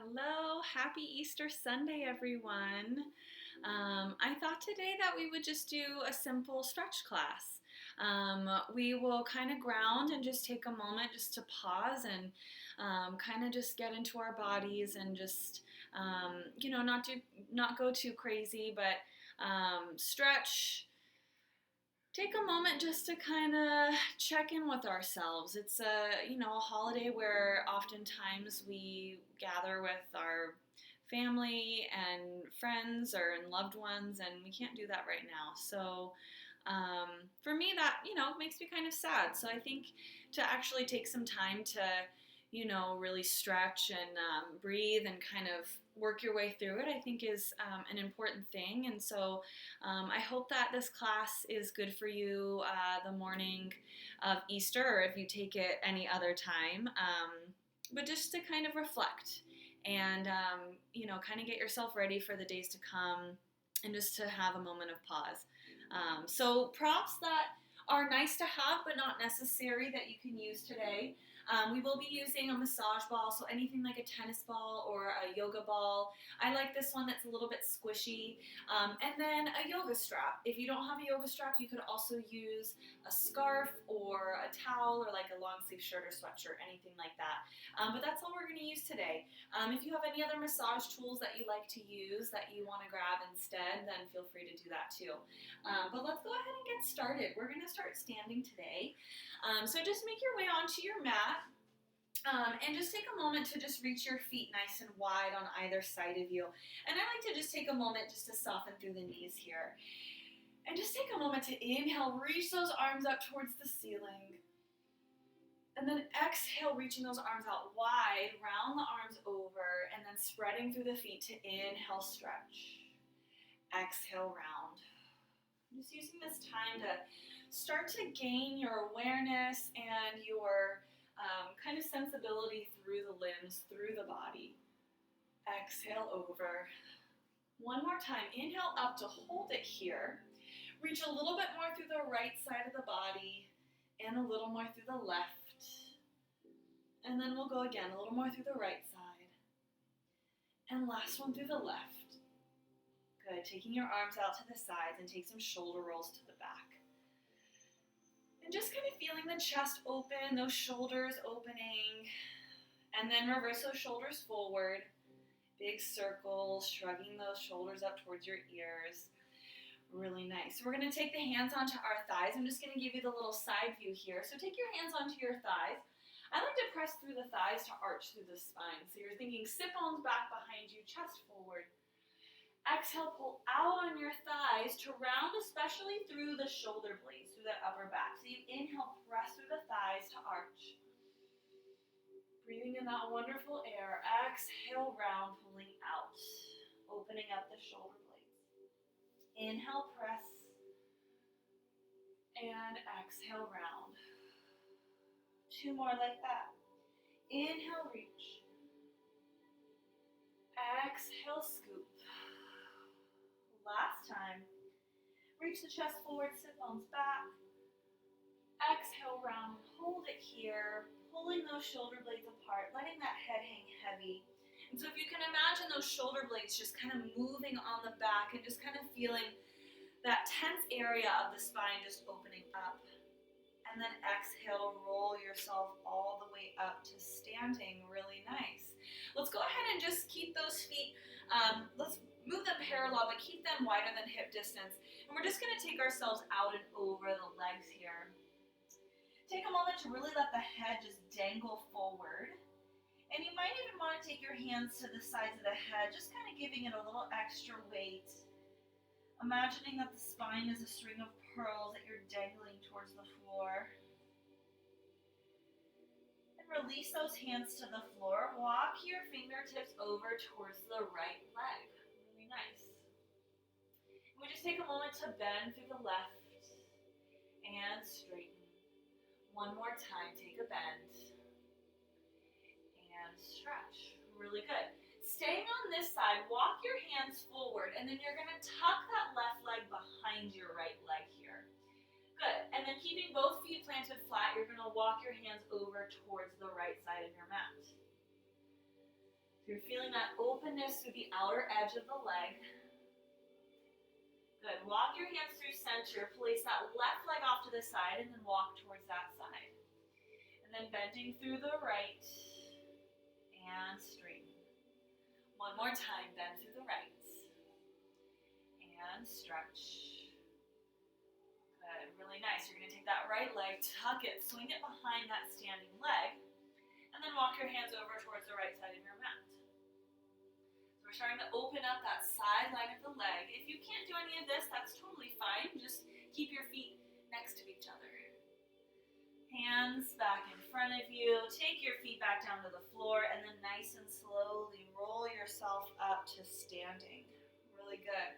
Hello, happy Easter Sunday, everyone. I thought today that we would just do a simple stretch class. We will kind of ground and just take a moment just to pause and kind of just get into our bodies and just not go too crazy, but stretch. Take a moment just to kind of check in with ourselves. It's a holiday where oftentimes we gather with our family and friends or and loved ones, and we can't do that right now. So for me, that makes me kind of sad. So I think to actually take some time to really stretch and breathe and kind of work your way through it, I think is an important thing. And so I hope that this class is good for you the morning of Easter, or if you take it any other time, but just to kind of reflect and, kind of get yourself ready for the days to come and just to have a moment of pause. So props that are nice to have but not necessary that you can use today. We will be using a massage ball, so anything like a tennis ball or a yoga ball. I like this one that's a little bit squishy. And then a yoga strap. If you don't have a yoga strap, you could also use a scarf or a towel or like a long sleeve shirt or sweatshirt, anything like that. But that's all we're going to use today. If you have any other massage tools that you like to use that you want to grab instead, then feel free to do that too. But let's go ahead and get started. We're going to start standing today. So just make your way onto your mat. And just take a moment to just reach your feet nice and wide on either side of you. And I like to just take a moment just to soften through the knees here. And just take a moment to inhale, reach those arms up towards the ceiling. And then exhale, reaching those arms out wide, round the arms over, and then spreading through the feet to inhale, stretch. Exhale, round. Just using this time to start to gain your awareness and your kind of sensibility through the limbs, through the body. Exhale over. One more time. Inhale up to hold it here. Reach a little bit more through the right side of the body and a little more through the left. And then we'll go again, a little more through the right side. And last one through the left. Good. Taking your arms out to the sides and take some shoulder rolls to the back. And just kind of feeling the chest open, those shoulders opening. And then reverse those shoulders forward. Big circles, shrugging those shoulders up towards your ears. Really nice. So we're going to take the hands onto our thighs. I'm just going to give you the little side view here. So take your hands onto your thighs. I like to press through the thighs to arch through the spine. So you're thinking sit bones back behind you, chest forward. Exhale, pull out on your thighs to round, especially through the shoulder blades, through that upper back. So you inhale, press through the thighs to arch. Breathing in that wonderful air. Exhale, round, pulling out. Opening up the shoulder blades. Inhale, press. And exhale, round. Two more like that. Inhale, reach. Exhale, scoop. Last time. Reach the chest forward, sit bones back. Exhale, round, and hold it here. Pulling those shoulder blades apart, letting that head hang heavy. And so if you can imagine those shoulder blades just kind of moving on the back and just kind of feeling that tense area of the spine just opening up. And then exhale, roll yourself all the way up to standing. Really nice. Let's go ahead and just keep those feet, let's move them parallel, but keep them wider than hip distance. And we're just going to take ourselves out and over the legs here. Take a moment to really let the head just dangle forward. And you might even want to take your hands to the sides of the head, just kind of giving it a little extra weight. Imagining that the spine is a string of pearls that you're dangling towards the floor. And release those hands to the floor. Walk your fingertips over towards the right leg. Really nice. And we just take a moment to bend through the left and straighten. One more time, take a bend and stretch. Really good. Staying on this side, walk your hands forward, and then you're going to tuck that left leg behind your right leg here. Good. And then keeping both feet planted flat, you're going to walk your hands over towards the right side of your mat. If you're feeling that openness through the outer edge of the leg, good. Walk your hands through center. Place that left leg off to the side and then walk towards that side. And then bending through the right and straighten. One more time, bend through the right and stretch. Good, really nice. You're going to take that right leg, tuck it, swing it behind that standing leg, and then walk your hands over towards the right side of your mat. We're starting to open up that side line of the leg. If you can't do any of this, that's totally fine. Just keep your feet next to each other. Hands back in front of you. Take your feet back down to the floor and then nice and slowly roll yourself up to standing. Really good.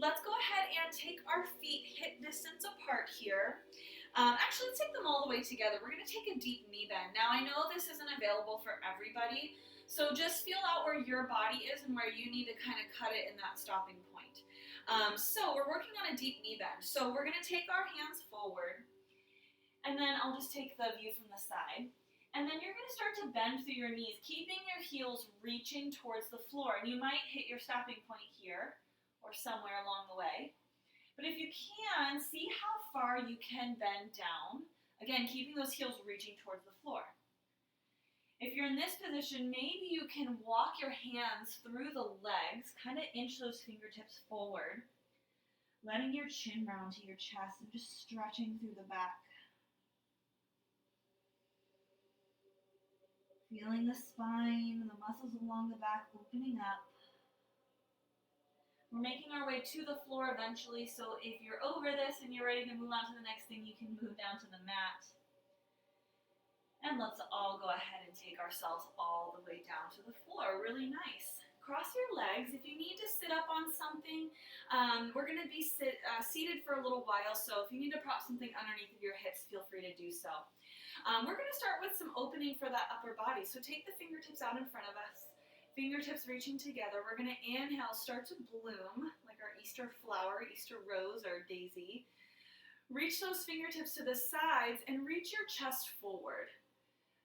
Let's go ahead and take our feet hip distance apart here. Actually, let's take them all the way together. We're going to take a deep knee bend. Now, I know this isn't available for everybody, so just feel out where your body is and where you need to kind of cut it in that stopping point. So we're working on a deep knee bend. So we're going to take our hands forward, and then I'll just take the view from the side. And then you're going to start to bend through your knees, keeping your heels reaching towards the floor. And you might hit your stopping point here or somewhere along the way. But if you can, see how far you can bend down. Again, keeping those heels reaching towards the floor. If you're in this position, maybe you can walk your hands through the legs, kind of inch those fingertips forward, letting your chin round to your chest and just stretching through the back. Feeling the spine and the muscles along the back opening up. We're making our way to the floor eventually, so if you're over this and you're ready to move on to the next thing, you can move down to the mat. And let's all go ahead and take ourselves all the way down to the floor. Really nice. Cross your legs. If you need to sit up on something, we're going to be seated for a little while, so if you need to prop something underneath of your hips, feel free to do so. We're going to start with some opening for that upper body. So take the fingertips out in front of us. Fingertips reaching together. We're going to inhale, start to bloom, like our Easter flower, Easter rose, or daisy. Reach those fingertips to the sides and reach your chest forward.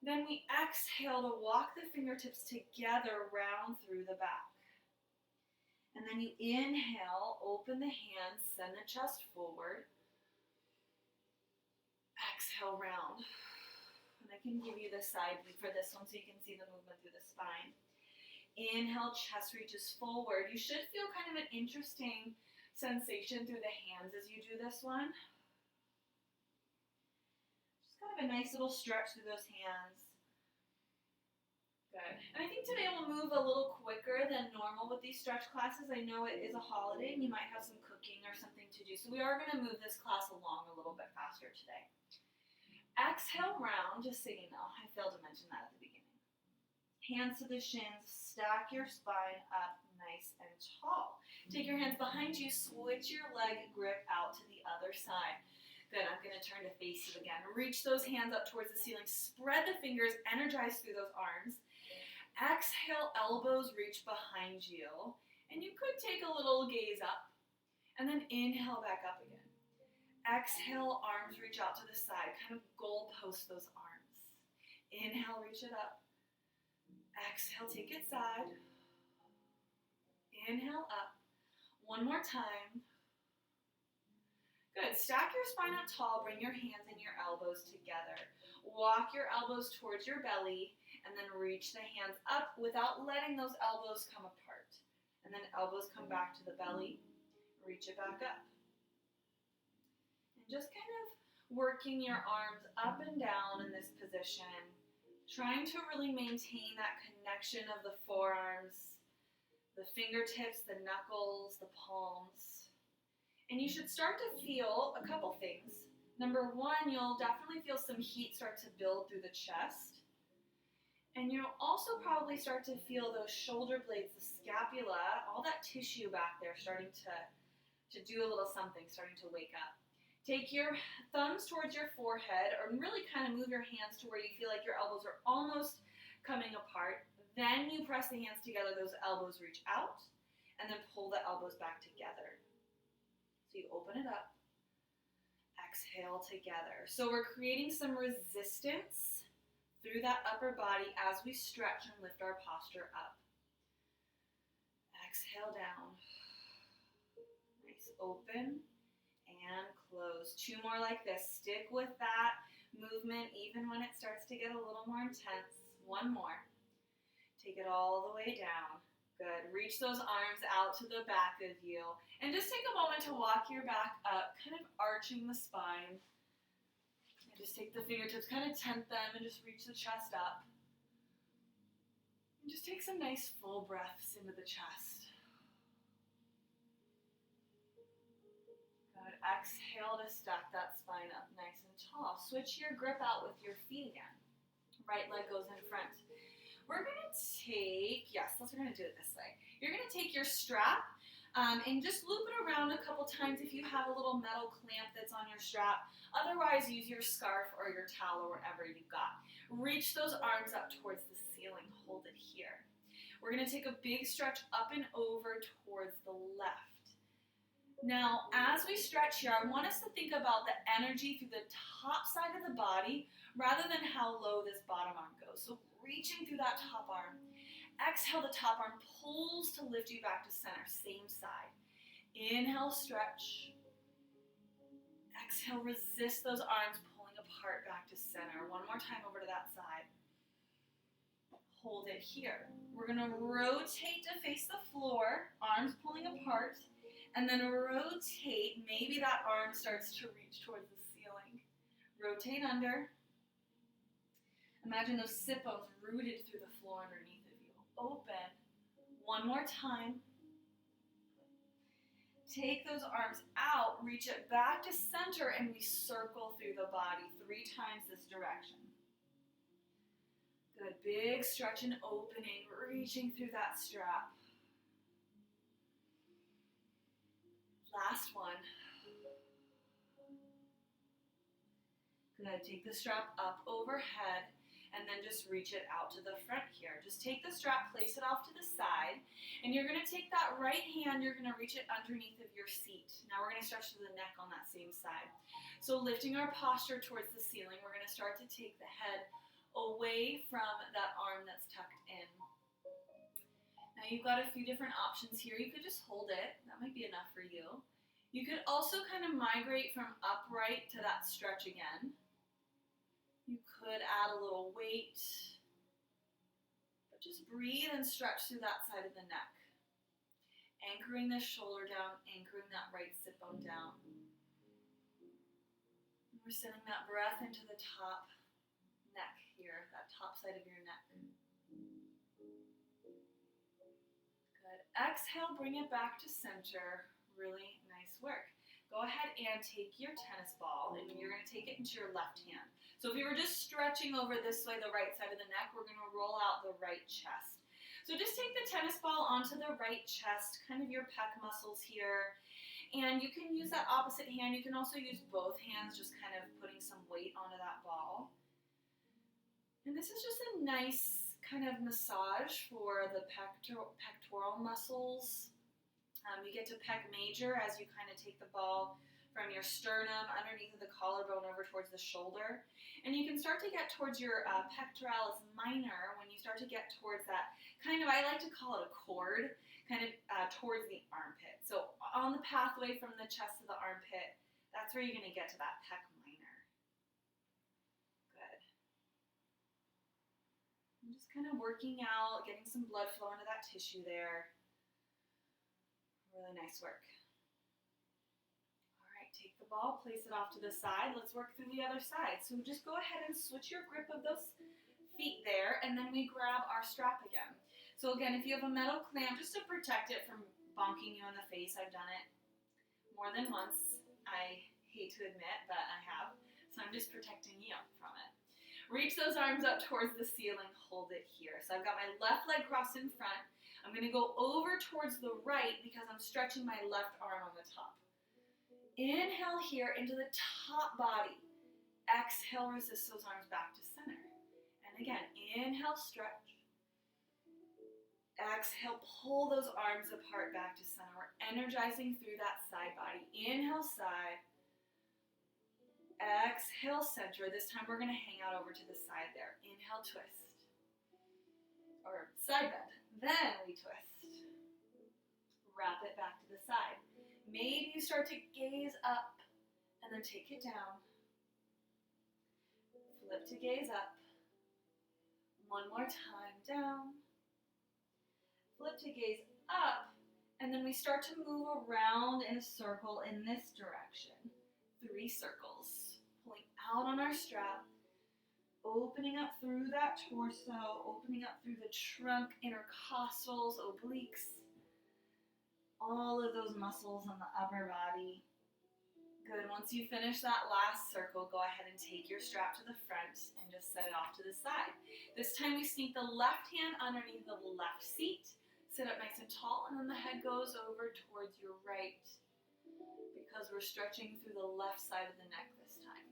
Then we exhale to walk the fingertips together round through the back. And then you inhale, open the hands, send the chest forward. Exhale, round. And I can give you the side view for this one so you can see the movement through the spine. Inhale, chest reaches forward. You should feel kind of an interesting sensation through the hands as you do this one. Kind of a nice little stretch through those hands. Good. And I think today we'll move a little quicker than normal with these stretch classes. I know it is a holiday and you might have some cooking or something to do. So we are going to move this class along a little bit faster today. Exhale, round, just so you know. I failed to mention that at the beginning. Hands to the shins, stack your spine up nice and tall. Take your hands behind you, switch your leg grip out to the other side. Good, I'm going to turn to face you again. Reach those hands up towards the ceiling. Spread the fingers, energize through those arms. Exhale, elbows reach behind you. And you could take a little gaze up. And then inhale back up again. Exhale, arms reach out to the side. Kind of goalpost those arms. Inhale, reach it up. Exhale, take it side. Inhale up. One more time. Good. Stack your spine up tall. Bring your hands and your elbows together. Walk your elbows towards your belly and then reach the hands up without letting those elbows come apart. And then elbows come back to the belly. Reach it back up. And just kind of working your arms up and down in this position. Trying to really maintain that connection of the forearms, the fingertips, the knuckles, the palms. And you should start to feel a couple things. Number one, you'll definitely feel some heat start to build through the chest. And you'll also probably start to feel those shoulder blades, the scapula, all that tissue back there starting to do a little something, starting to wake up. Take your thumbs towards your forehead or really kind of move your hands to where you feel like your elbows are almost coming apart. Then you press the hands together, those elbows reach out, and then pull the elbows back together. So you open it up, exhale together. So we're creating some resistance through that upper body as we stretch and lift our posture up. Exhale down. Nice. Open and close. 2 more like this. Stick with that movement even when it starts to get a little more intense. 1 more. Take it all the way down. Good. Reach those arms out to the back of you. And just take a moment to walk your back up, kind of arching the spine. And just take the fingertips, kind of tent them, and just reach the chest up. And just take some nice full breaths into the chest. Good. Exhale to stack that spine up nice and tall. Switch your grip out with your feet again. Right leg goes in front. We're going to take, yes, we're going to do it this way. You're going to take your strap and just loop it around a couple times if you have a little metal clamp that's on your strap. Otherwise, use your scarf or your towel or whatever you've got. Reach those arms up towards the ceiling. Hold it here. We're going to take a big stretch up and over towards the left. Now, as we stretch here, I want us to think about the energy through the top side of the body rather than how low this bottom arm goes. So reaching through that top arm. Exhale, the top arm pulls to lift you back to center, same side. Inhale, stretch. Exhale, resist those arms pulling apart back to center. 1 more time over to that side. Hold it here. We're going to rotate to face the floor, arms pulling apart, and then rotate. Maybe that arm starts to reach towards the ceiling. Rotate under. Imagine those sit bones rooted through the floor underneath of you. Open. 1 more time. Take those arms out, reach it back to center, and we circle through the body 3 times this direction. Good. Big stretch and opening, reaching through that strap. Last one. Good. Take the strap up overhead and then just reach it out to the front here. Just take the strap, place it off to the side, and you're going to take that right hand, you're going to reach it underneath of your seat. Now we're going to stretch to the neck on that same side. So lifting our posture towards the ceiling, we're going to start to take the head away from that arm that's tucked in. Now you've got a few different options here. You could just hold it. That might be enough for you. You could also kind of migrate from upright to that stretch again. You could add a little weight. But just breathe and stretch through that side of the neck. Anchoring the shoulder down, anchoring that right sit bone down. And we're sending that breath into the top neck here, that top side of your neck. Good. Exhale, bring it back to center. Really nice work. Go ahead and take your tennis ball and you're going to take it into your left hand. So if you were just stretching over this way, the right side of the neck, we're going to roll out the right chest. So just take the tennis ball onto the right chest, kind of your pec muscles here. And you can use that opposite hand. You can also use both hands, just kind of putting some weight onto that ball. And this is just a nice kind of massage for the pectoral muscles. You get to pec major as you kind of take the ball from your sternum underneath of the collarbone over towards the shoulder. And you can start to get towards your pectoralis minor when you start to get towards that kind of, I like to call it a cord, kind of towards the armpit. So on the pathway from the chest to the armpit, that's where you're going to get to that pec minor. Good. I'm just kind of working out, getting some blood flow into that tissue there. Really nice work. All right, take the ball, place it off to the side. Let's work through the other side. So just go ahead and switch your grip of those feet there, and then we grab our strap again. So again, if you have a metal clamp, just to protect it from bonking you in the face, I've done it more than once. I hate to admit, but I have. So I'm just protecting you from it. Reach those arms up towards the ceiling, hold it here. So I've got my left leg crossed in front. I'm going to go over towards the right because I'm stretching my left arm on the top. Inhale here into the top body. Exhale, resist those arms back to center. And again, inhale, stretch. Exhale, pull those arms apart back to center. We're energizing through that side body. Inhale, side. Exhale, center. This time we're going to hang out over to the side there. Inhale, twist. Or side bend. Then we twist. Wrap it back to the side. Maybe you start to gaze up and then take it down. Flip to gaze up. One more time, down. Flip to gaze up, and then we start to move around in a circle in this direction. 3 circles. Pulling out on our strap, opening up through that torso, opening up through the trunk, intercostals, obliques, all of those muscles on the upper body. Good. Once you finish that last circle, go ahead and take your strap to the front and just set it off to the side. This time we sneak the left hand underneath the left seat, sit up nice and tall, and then the head goes over towards your right because we're stretching through the left side of the neck this time.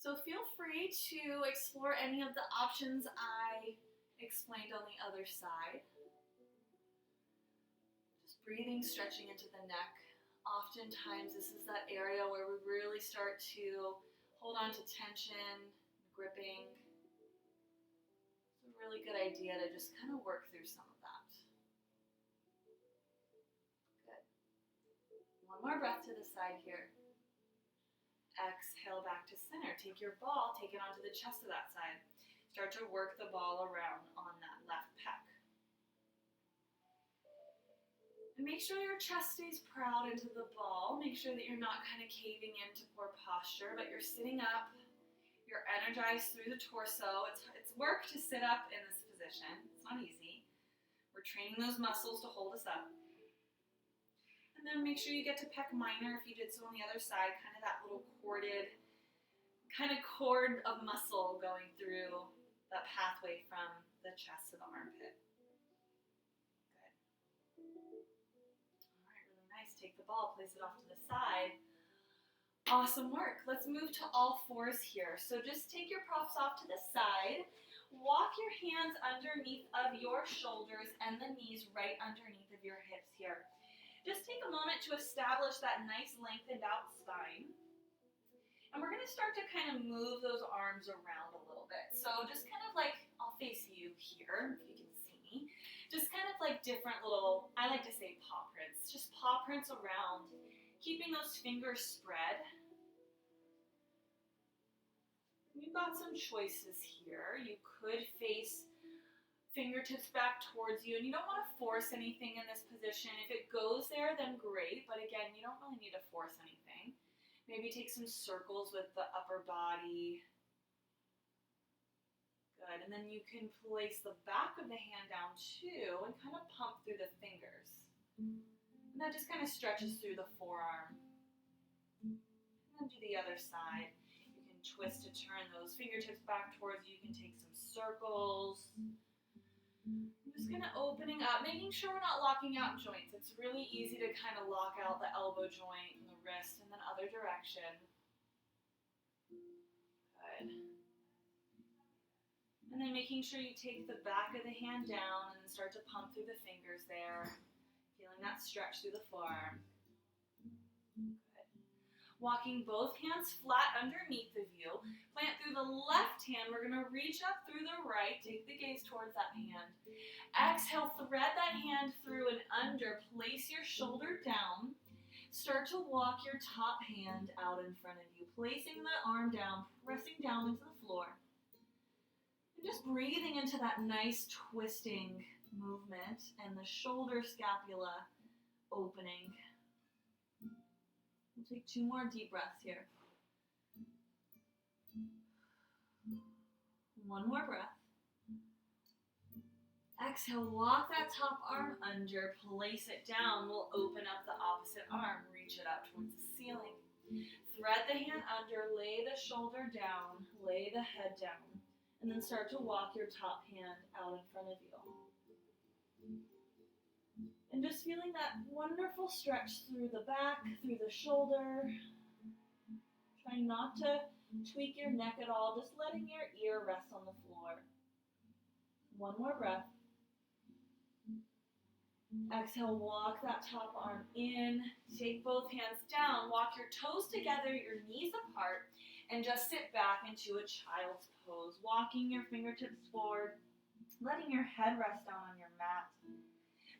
So feel free to explore any of the options I explained on the other side. Just breathing, stretching into the neck. Oftentimes, this is that area where we really start to hold on to tension, gripping. It's a really good idea to just kind of work through some of that. Good. One more breath to the side here. Exhale back to center. Take your ball, take it onto the chest of that side. Start to work the ball around on that left pec. And make sure your chest stays proud into the ball. Make sure that you're not kind of caving into poor posture, but you're sitting up. You're energized through the torso. It's work to sit up in this position. It's not easy. We're training those muscles to hold us up. And then make sure you get to pec minor if you did so on the other side, kind of that little corded, kind of cord of muscle going through that pathway from the chest to the armpit. Take the ball, place it off to the side. Awesome work. Let's move to all fours here. So just take your props off to the side. Walk your hands underneath of your shoulders and the knees right underneath of your hips here. Just take a moment to establish that nice lengthened out spine. And we're going to start to kind of move those arms around a little bit. So just kind of like, I'll face you here if you can see me. Just kind of like different little, I like to say paw prints, just paw prints around, keeping those fingers spread. You've got some choices here. You could face fingertips back towards you, and you don't want to force anything in this position. If it goes there, then great, but again, you don't really need to force anything. Maybe take some circles with the upper body. Good, and then you can place the back of the hand down too and kind of pump through the fingers. And that just kind of stretches through the forearm. And then do the other side. You can twist to turn those fingertips back towards you. You can take some circles. I'm just kind of opening up, making sure we're not locking out joints. It's really easy to kind of lock out the elbow joint and the wrist and then other direction. Good. And then making sure you take the back of the hand down and start to pump through the fingers there. Feeling that stretch through the forearm. Good. Walking both hands flat underneath of you. Plant through the left hand. We're going to reach up through the right. Take the gaze towards that hand. Exhale, thread that hand through and under. Place your shoulder down. Start to walk your top hand out in front of you. Placing the arm down, pressing down into the floor. Just breathing into that nice twisting movement and the shoulder scapula opening. We'll take 2 more deep breaths here. 1 more breath. Exhale, walk that top arm under, place it down. We'll open up the opposite arm, reach it up towards the ceiling. Thread the hand under, lay the shoulder down, lay the head down. And then start to walk your top hand out in front of you. And just feeling that wonderful stretch through the back, through the shoulder. Trying not to tweak your neck at all, just letting your ear rest on the floor. 1 more breath. Exhale, walk that top arm in. Take both hands down. Walk your toes together, your knees apart. And just sit back into a child's pose, walking your fingertips forward, letting your head rest down on your mat.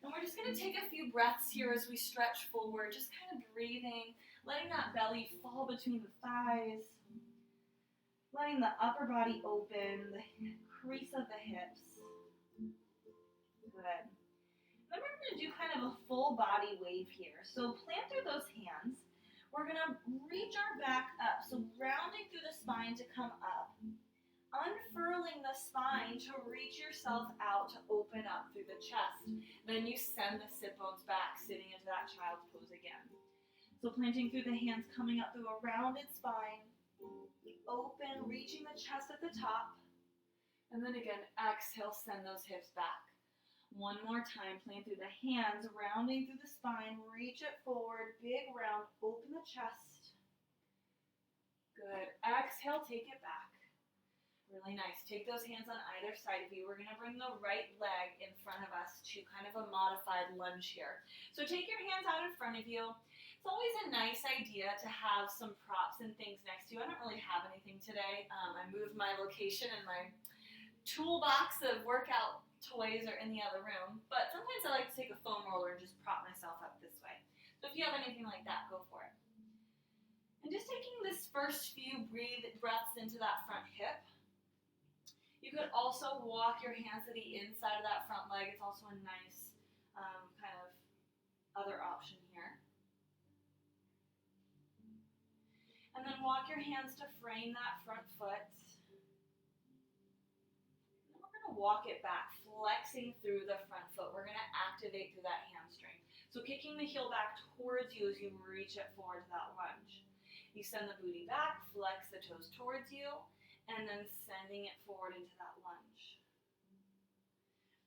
And we're just going to take a few breaths here as we stretch forward, just kind of breathing, letting that belly fall between the thighs, letting the upper body open, the crease of the hips. Good. Then we're going to do kind of a full body wave here. So plant through those hands. We're going to reach our back up, so rounding through the spine to come up. Unfurling the spine to reach yourself out to open up through the chest. Then you send the sit bones back, sitting into that child's pose again. So planting through the hands, coming up through a rounded spine, open, reaching the chest at the top. And then again, exhale, send those hips back. One more time, plant through the hands, rounding through the spine, reach it forward, big round, open the chest. Good. Exhale, take it back. Really nice. Take those hands on either side of you. We're going to bring the right leg in front of us to kind of a modified lunge here. So take your hands out in front of you. It's always a nice idea to have some props and things next to you. I don't really have anything today. I moved my location and my toolbox of workout toys are in the other room, but sometimes I like to take a foam roller and just prop myself up this way. So if you have anything like that, go for it. And just taking this first few breaths into that front hip. You could also walk your hands to the inside of that front leg. It's also a nice kind of other option here. And then walk your hands to frame that front foot. Walk it back, flexing through the front foot. We're going to activate through that hamstring. So kicking the heel back towards you as you reach it forward to that lunge. You send the booty back, flex the toes towards you, and then sending it forward into that lunge.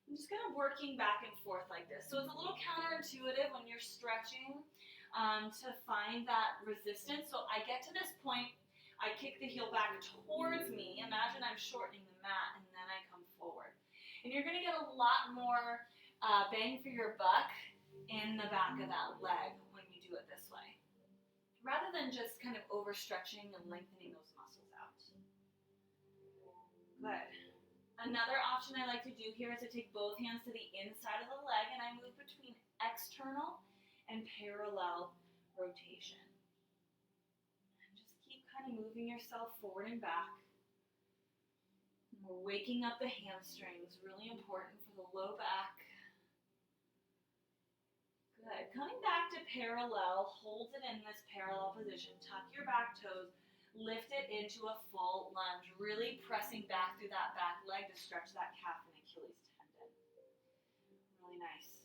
I'm just kind of working back and forth like this. So it's a little counterintuitive when you're stretching to find that resistance. So I get to this point, I kick the heel back towards me. Imagine I'm shortening the mat, and then I come forward. And you're going to get a lot more bang for your buck in the back of that leg when you do it this way, rather than just kind of overstretching and lengthening those muscles out. Good. Another option I like to do here is to take both hands to the inside of the leg, and I move between external and parallel rotation. Kind of moving yourself forward and back. And we're waking up the hamstrings, really important for the low back. Good. Coming back to parallel, hold it in this parallel position. Tuck your back toes, lift it into a full lunge, really pressing back through that back leg to stretch that calf and Achilles tendon. Really nice.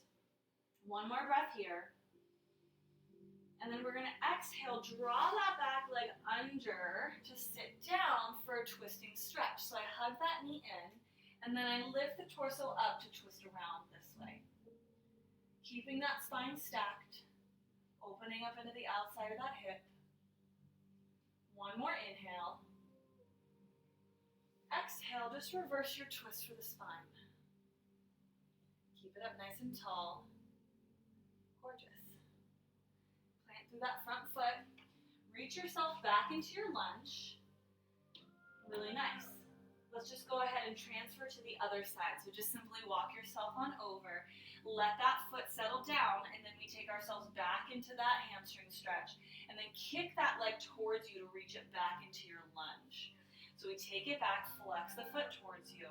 One more breath here. And then we're going to exhale, draw that back leg under to sit down for a twisting stretch. So I hug that knee in, and then I lift the torso up to twist around this way. Keeping that spine stacked, opening up into the outside of that hip. One more inhale. Exhale, just reverse your twist for the spine. Keep it up nice and tall. Gorgeous. Through that front foot, reach yourself back into your lunge. Really nice. Let's just go ahead and transfer to the other side. So just simply walk yourself on over, let that foot settle down, and then we take ourselves back into that hamstring stretch, and then kick that leg towards you to reach it back into your lunge. So we take it back, flex the foot towards you,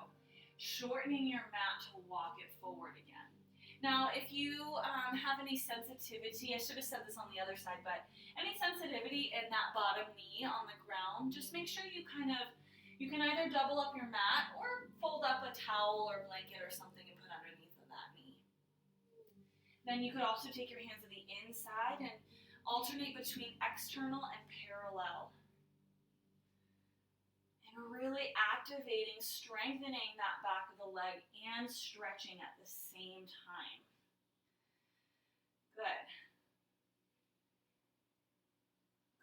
shortening your mat to walk it forward again. Now, if you have any sensitivity, I should have said this on the other side, but any sensitivity in that bottom knee on the ground, just make sure you can either double up your mat or fold up a towel or blanket or something and put underneath of that knee. Then you could also take your hands to the inside and alternate between external and parallel. And really activating, strengthening that back of the leg and stretching at the same time. Good.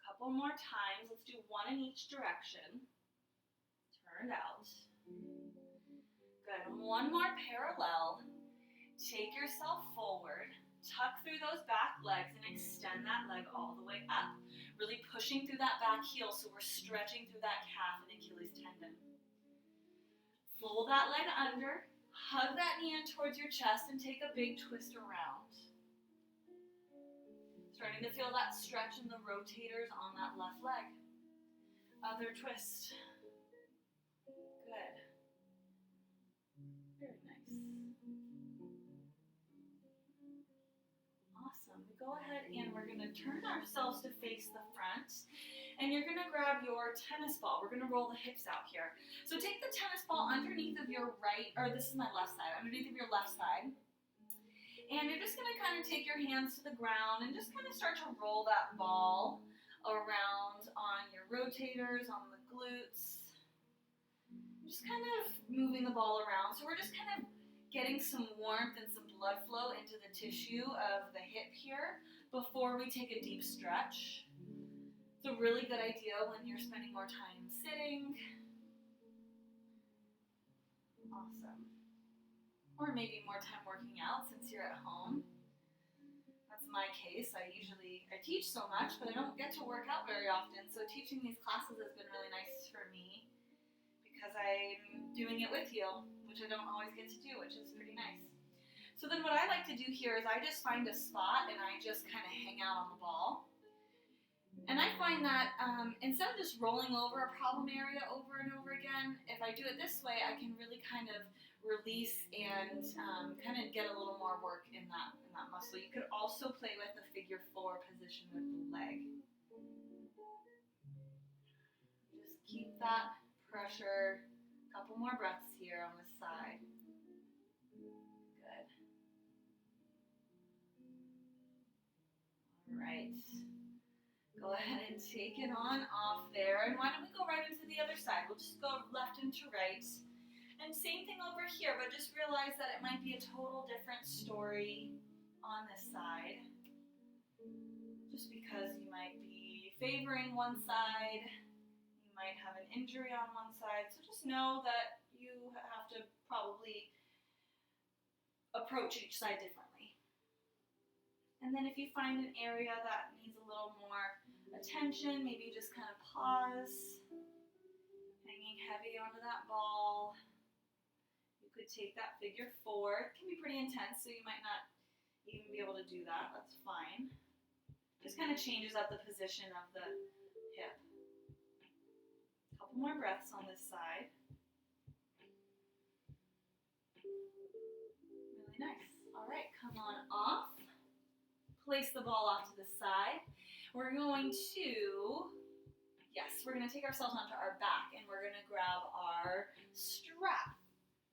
A couple more times. Let's do one in each direction. Turn out. Good. One more parallel. Take yourself forward. Tuck through those back legs and extend that leg all the way up. Really pushing through that back heel so we're stretching through that calf and Achilles tendon. Fold that leg under, Hug that knee in towards your chest and take a big twist around. Starting to feel that stretch in the rotators on that left leg. Other twist. Good. Very nice. Awesome. We go ahead and we're going to turn ourselves to face the front. And you're going to grab your tennis ball. We're going to roll the hips out here. So take the tennis ball underneath of your right, or this is my left side, underneath of your left side. And you're just going to kind of take your hands to the ground and just kind of start to roll that ball around on your rotators, on the glutes. Just kind of moving the ball around. So we're just kind of getting some warmth and some blood flow into the tissue of the hip here before we take a deep stretch. It's a really good idea when you're spending more time sitting. Awesome. Or maybe more time working out since you're at home. That's my case. I teach so much, but I don't get to work out very often. So teaching these classes has been really nice for me because I'm doing it with you, which I don't always get to do, which is pretty nice. So then what I like to do here is I just find a spot and I just kind of hang out on the ball. And I find that instead of just rolling over a problem area over and over again, if I do it this way, I can really kind of release and kind of get a little more work in that muscle. You could also play with the figure 4 position with the leg. Just keep that pressure. A couple more breaths here on this side. Good. All right. Go ahead and take it on off there. And why don't we go right into the other side? We'll just go left into right. And same thing over here, but just realize that it might be a total different story on this side. Just because you might be favoring one side, you might have an injury on one side. So just know that you have to probably approach each side differently. And then if you find an area that needs a little more attention, maybe just kind of pause, hanging heavy onto that ball. You could take that figure 4. It can be pretty intense, so you might not even be able to do that. That's fine. Just kind of changes up the position of the hip. A couple more breaths on this side. Really nice. All right, come on off. Place the ball off to the side. We're going to, we're going to take ourselves onto our back and we're going to grab our strap.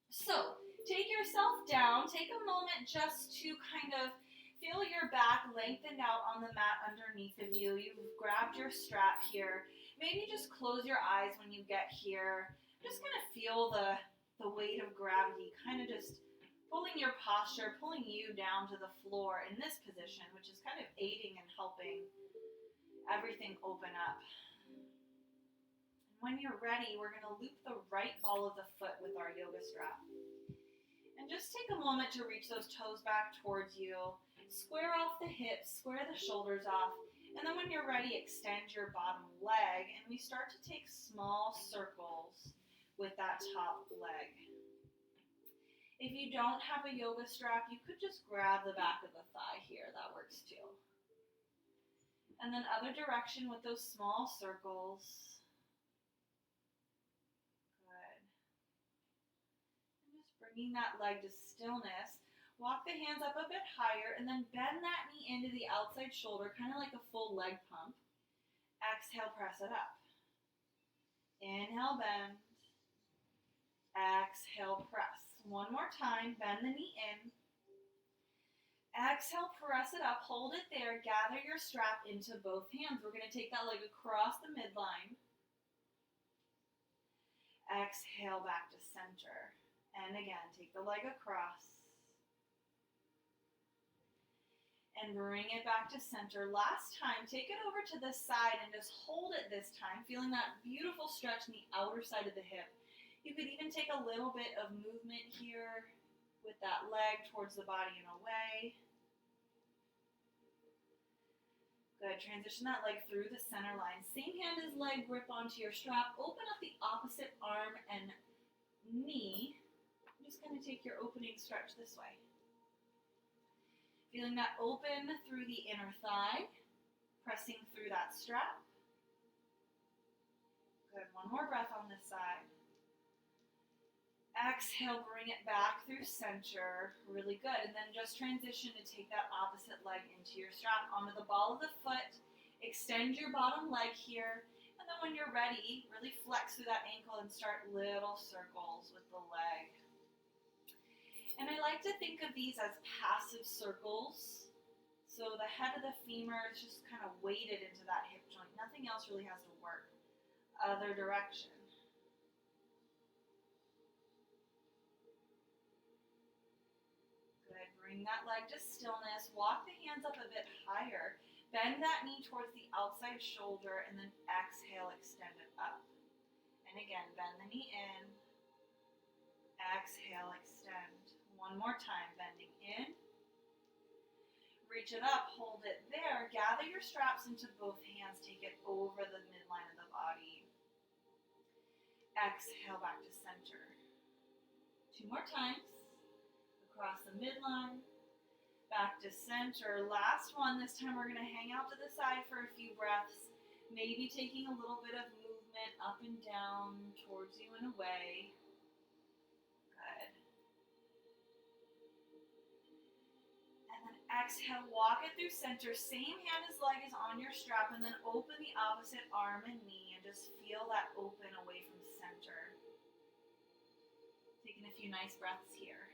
So take yourself down. Take a moment just to kind of feel your back lengthened out on the mat underneath of you. You've grabbed your strap here. Maybe just close your eyes when you get here. Just kind of feel the weight of gravity kind of just pulling your posture, pulling you down to the floor in this position, which is kind of aiding and helping everything open up. And when you're ready, we're going to loop the right ball of the foot with our yoga strap. And just take a moment to reach those toes back towards you. Square off the hips, square the shoulders off. And then when you're ready, extend your bottom leg. And we start to take small circles with that top leg. If you don't have a yoga strap, you could just grab the back of the thigh here. That works too. And then other direction with those small circles. Good. And just bringing that leg to stillness. Walk the hands up a bit higher and then bend that knee into the outside shoulder, kind of like a full leg pump. Exhale, press it up. Inhale, bend. Exhale, press. One more time, bend the knee in. Exhale, press it up, hold it there, gather your strap into both hands. We're going to take that leg across the midline. Exhale, back to center. And again, take the leg across. And bring it back to center. Last time, take it over to the side and just hold it this time, feeling that beautiful stretch in the outer side of the hip. You could even take a little bit of movement here with that leg towards the body and away. Good. Transition that leg through the center line. Same hand as leg, grip onto your strap. Open up the opposite arm and knee. Just Kind of take your opening stretch this way. Feeling that open through the inner thigh, pressing through that strap. Good, one more breath on this side. Exhale, bring it back through center, really good. And then just transition to take that opposite leg into your strap, onto the ball of the foot, extend your bottom leg here, and then when you're ready, really flex through that ankle and start little circles with the leg. And I like to think of these as passive circles. So the head of the femur is just kind of weighted into that hip joint. Nothing else really has to work. Other direction. Good. Bring that leg to stillness. Walk the hands up a bit higher. Bend that knee towards the outside shoulder and then exhale, extend it up. And again, bend the knee in. Exhale, extend. One more time, bending in. Reach it up, hold it there. Gather your straps into both hands. Take it over the midline of the body. Exhale, back to center. 2 more times. Across the midline. Back to center. Last one. This time we're going to hang out to the side for a few breaths. Maybe taking a little bit of movement up and down towards you and away. Exhale, walk it through center. Same hand as leg is on your strap, and then open the opposite arm and knee and just feel that open away from center. Taking a few nice breaths here.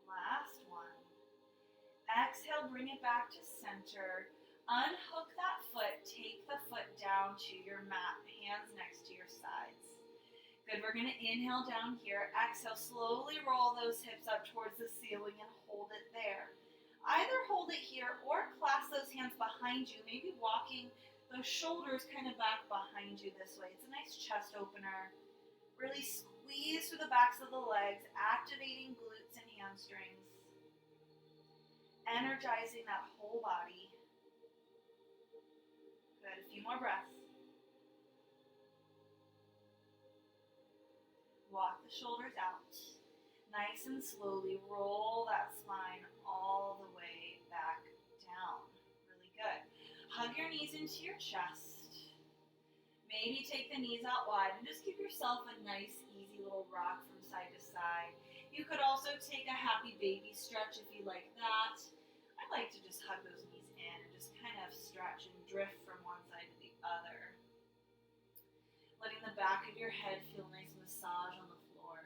Last one. Exhale, bring it back to center. Unhook that foot. Take the foot down to your mat, hands next to your sides. Good, we're going to inhale down here. Exhale, slowly roll those hips up towards the ceiling and hold it there. Either hold it here or clasp those hands behind you, maybe walking those shoulders kind of back behind you this way. It's a nice chest opener. Really squeeze through the backs of the legs, activating glutes and hamstrings. Energizing that whole body. Good, a few more breaths. Walk the shoulders out. Nice and slowly roll that spine all the way back down. Really good. Hug your knees into your chest. Maybe take the knees out wide and just give yourself a nice, easy little rock from side to side. You could also take a happy baby stretch if you like that. I like to just hug those knees in and just kind of stretch and drift from one side to the other. Letting the back of your head feel a nice massage on the floor.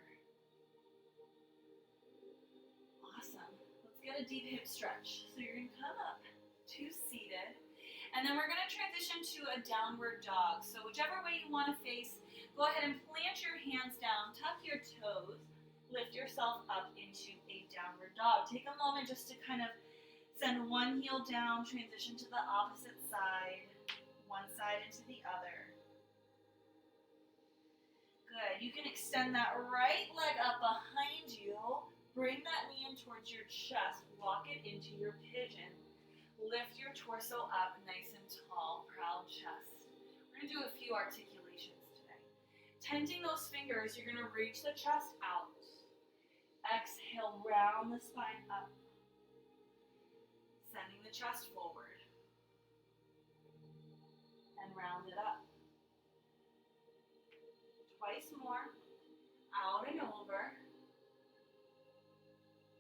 Awesome. Let's get a deep hip stretch. So you're going to come up to seated. And then we're going to transition to a downward dog. So whichever way you want to face, go ahead and plant your hands down, tuck your toes, lift yourself up into a downward dog. Take a moment just to kind of send one heel down, transition to the opposite side, one side into the other. Good. You can extend that right leg up behind you. Bring that knee in towards your chest. Walk it into your pigeon. Lift your torso up nice and tall. Proud chest. We're going to do a few articulations today. Tenting those fingers, you're going to reach the chest out. Exhale, round the spine up. Sending the chest forward. And round it up. Twice more, out and over.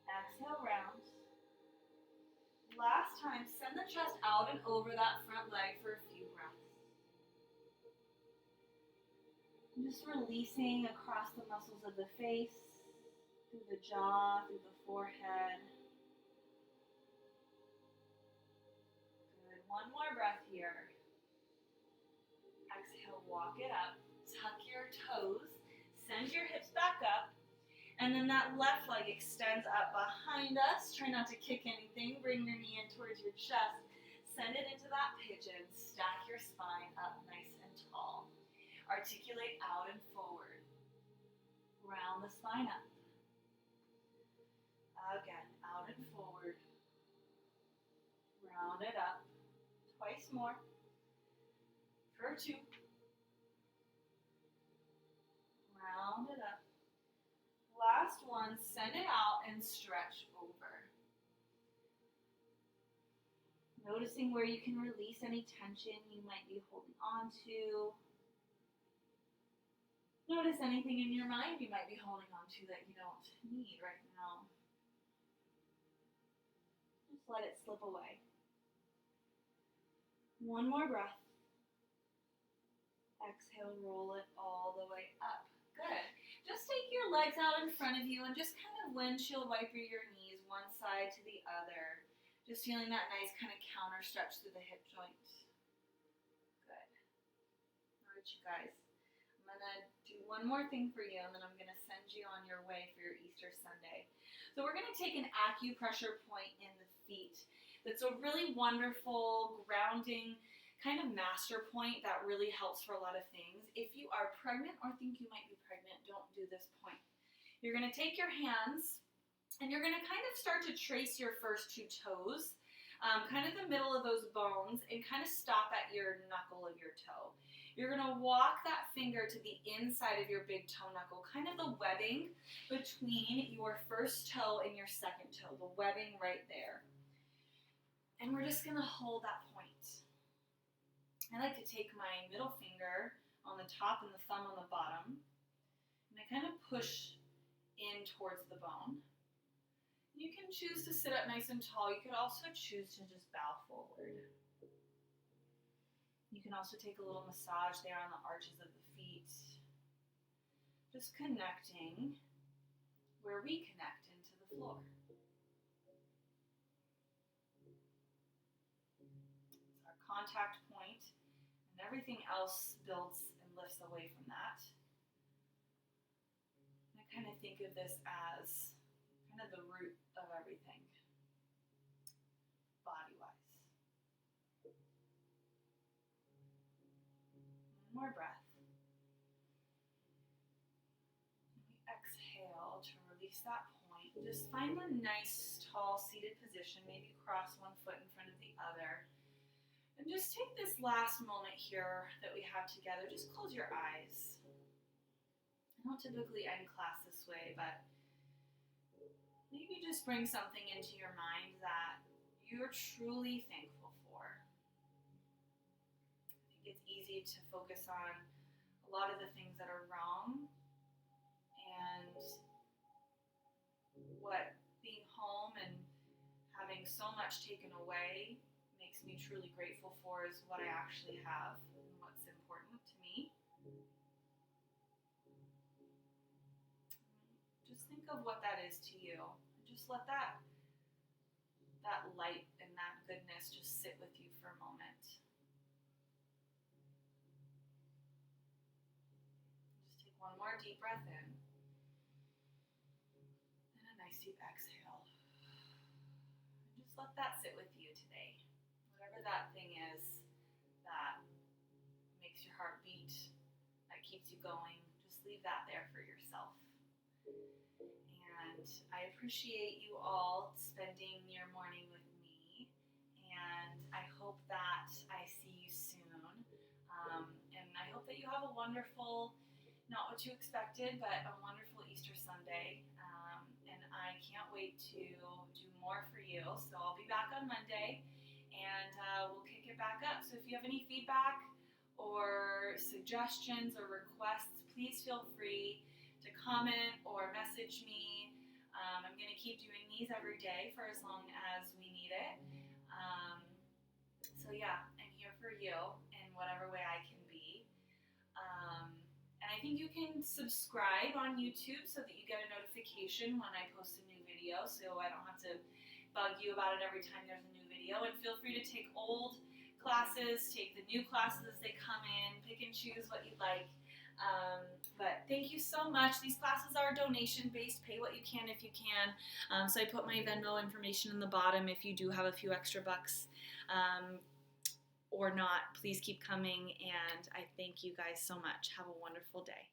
Exhale, round. Last time, send the chest out and over that front leg for a few breaths. Just releasing across the muscles of the face, through the jaw, through the forehead. Good. One more breath here. Exhale, walk it up. Tuck your toes, send your hips back up, and then that left leg extends up behind us. Try not to kick anything. Bring your knee in towards your chest. Send it into that pigeon. Stack your spine up nice and tall. Articulate out and forward. Round the spine up. Again, out and forward. Round it up. Twice more. For for 2. Round it up. Last one, send it out and stretch over. Noticing where you can release any tension you might be holding on to. Notice anything in your mind you might be holding on to that you don't need right now. Just let it slip away. One more breath. Exhale, roll it all the way up. Good. Just take your legs out in front of you and just kind of windshield wiper your knees one side to the other. Just feeling that nice kind of counter stretch through the hip joint. Good. All right, you guys. I'm going to do one more thing for you, and then I'm going to send you on your way for your Easter Sunday. So we're going to take an acupressure point in the feet. That's a really wonderful, grounding, kind of master point that really helps for a lot of things. If you are pregnant or think you might be pregnant, don't do this point. You're going to take your hands and you're going to kind of start to trace your first 2 toes, kind of the middle of those bones, and kind of stop at your knuckle of your toe. You're going to walk that finger to the inside of your big toe knuckle, kind of the webbing between your first toe and your second toe, the webbing right there. And we're just going to hold that point. I like to take my middle finger on the top and the thumb on the bottom, and I kind of push in towards the bone. You can choose to sit up nice and tall. You could also choose to just bow forward. You can also take a little massage there on the arches of the feet. Just connecting where we connect into the floor. It's our contact point, and everything else builds and lifts away from that. And I kind of think of this as kind of the root of everything, body-wise. One more breath. And we exhale to release that point. Just find a nice, tall, seated position. Maybe cross one foot in front of the other. And just take this last moment here that we have together. Just close your eyes. I don't typically end class this way, but maybe just bring something into your mind that you're truly thankful for. I think it's easy to focus on a lot of the things that are wrong, and what being home and having so much taken away makes me truly grateful for is what I actually have and what's important to me. Just think of what that is to you. Just let that light and that goodness just sit with you for a moment. Just take one more deep breath in. And a nice deep exhale. And just let that sit with you today. Whatever that thing is that makes your heart beat, that keeps you going, just leave that there for yourself. And I appreciate you all spending your morning with me, and I hope that I see you soon. And I hope that you have a wonderful, not what you expected, but a wonderful Easter Sunday. And I can't wait to do more for you. So I'll be back on Monday, and we'll kick it back up. So if you have any feedback or suggestions or requests, please feel free to comment or message me. I'm going to keep doing these every day for as long as we need it. So yeah, I'm here for you in whatever way I can be. And I think you can subscribe on YouTube so that you get a notification when I post a new video, so I don't have to bug you about it every time there's a new video. And feel free to take old classes, take the new classes as they come in, pick and choose what you like. But thank you so much. These classes are donation-based. Pay what you can if you can. So I put my Venmo information in the bottom if you do have a few extra bucks. Or not, please keep coming, and I thank you guys so much. Have a wonderful day.